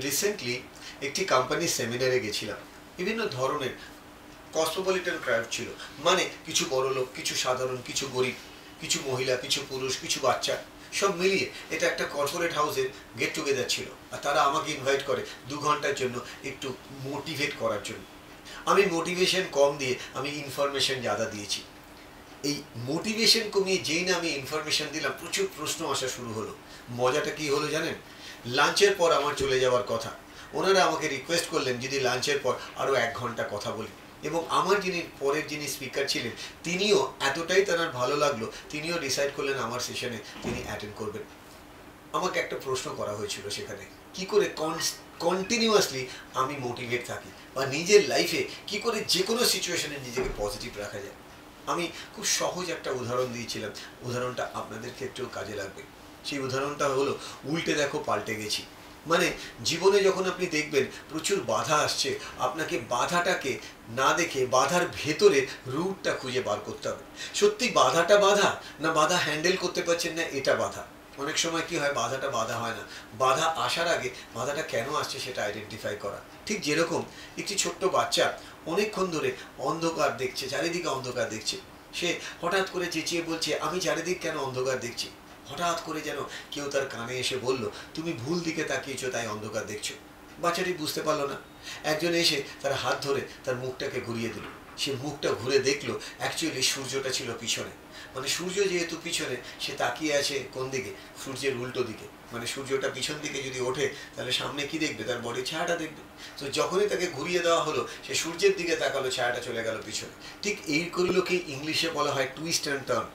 Recently একটি কোম্পানির সেমিনারে গেছিলাম। বিভিন্ন ধরনের কসমোপলিটন ক্রাউড ছিল, মানে কিছু বড় লোক, কিছু সাধারণ, কিছু গরিব, কিছু মহিলা, কিছু পুরুষ, কিছু বাচ্চা, সব মিলিয়ে এটা একটা কর্পোরেট হাউসের গেট টুগেদার ছিল। আর তারা আমাকে ইনভাইট করে 2 ঘন্টার জন্য একটু মোটিভেট করার জন্য। আমি মোটিভেশন কম দিয়ে আমি ইনফরমেশন ज़्यादा দিয়েছি। এই মোটিভেশন কমিয়ে যেই না আমি ইনফরমেশন দিলাম, প্রচুর প্রশ্ন আসা শুরু হলো। মজাটা কি হলো জানেন? লাঞ্চের পর আমার চলে যাওয়ার কথা, ওনারা আমাকে রিকোয়েস্ট করলেন যদি লাঞ্চের পর আরও 1 ঘন্টা কথা বলি, এবং আমার যিনি স্পিকার ছিলেন তিনিও এতটাই তার ভালো লাগলো, তিনিও ডিসাইড করলেন আমার সেশনে তিনি অ্যাটেন্ড করবেন। আমাকে একটা প্রশ্ন করা হয়েছিল সেখানে, কি করে কন্টিনিউয়াসলি আমি মোটিভেট থাকি, বা নিজের লাইফে কি করে যে কোনো সিচুয়েশনে নিজেকে পজিটিভ রাখা যায়। আমি খুব সহজ একটা উদাহরণ দিয়েছিলাম, উদাহরণটা আপনাদের ক্ষেত্রেও কাজে লাগবে। সেই উদাহরণটা হলো উল্টে দেখো পাল্টে গেছি। মানে জীবনে যখন আপনি দেখবেন প্রচুর বাধা আসছে, আপনাকে বাধাটাকে না দেখে বাধার ভেতরে রুটটা খুঁজে বার করতে হবে। সত্যি বাধাটা বাধা, না বাধা হ্যান্ডেল করতে পারছেন না এটা বাধা। অনেক সময় কি হয়, বাধাটা বাধা হয় না, বাধা আসার আগে বাধাটা কেন আসছে সেটা আইডেন্টিফাই করা। ঠিক যেরকম একটি ছোট্ট বাচ্চা অনেকক্ষণ ধরে অন্ধকার দেখছে, চারিদিকে অন্ধকার দেখছে, সে হঠাৎ করে চেঁচিয়ে বলছে আমি চারিদিক কেন অন্ধকার দেখছি। হঠাৎ করে যেন কেউ তার কানে এসে বলল তুমি ভুল দিকে তাকিয়েছো তাই অন্ধকার দেখছো। বাচ্চাটি বুঝতে পারলো না। একজন এসে তার হাত ধরে তার মুখটাকে ঘুরিয়ে দিল। সে মুখটা ঘুরে দেখলো অ্যাকচুয়ালি সূর্যটা ছিল পিছনে। মানে সূর্য যেহেতু পিছনে, সে তাকিয়ে আছে কোন দিকে? সূর্যের উল্টো দিকে। মানে সূর্যটা পিছন দিকে যদি ওঠে তাহলে সামনে কি দেখবে? তার বডির ছায়াটা দেখবে। তো যখনই তাকে ঘুরিয়ে দেওয়া হলো, সে সূর্যের দিকে তাকালো, ছায়াটা চলে গেল পিছনে। ঠিক এইগুলোকে ইংলিশে বলা হয় টুইস্ট অ্যান্ড টার্ন।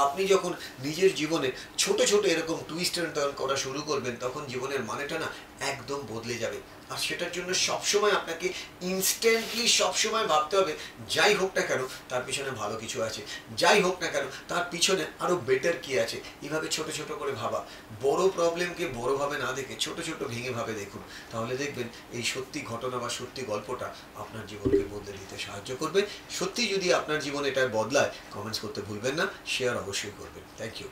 আপনি যখন নিজের জীবনে ছোট ছোট এরকম টুইস্ট অ্যান্ড টার্ন করা শুরু করবেন, তখন জীবনের মানেটা না একদম বদলে যাবে। আর সেটার জন্য সবসময় আপনাকে ইনস্ট্যান্টলি সবসময় ভাবতে হবে যাই হোক না কেন তার পিছনে ভালো কিছু আছে, যাই হোক না কেন তার পিছনে আরও বেটার কি আছে। এভাবে ছোট ছোট করে ভাবা। বড় প্রবলেমকে বড়ভাবে না দেখে ছোট ছোট ভেঙে ভাবে দেখুন, তাহলে দেখবেন এই সত্যি ঘটনা বা সত্যি গল্পটা আপনার জীবনকে বদলে দিতে সাহায্য করবে। সত্যি যদি আপনার জীবন এটা বদলায়, কমেন্টস করতে ভুলবেন না, শেয়ার অবশ্যই করবেন। Thank you.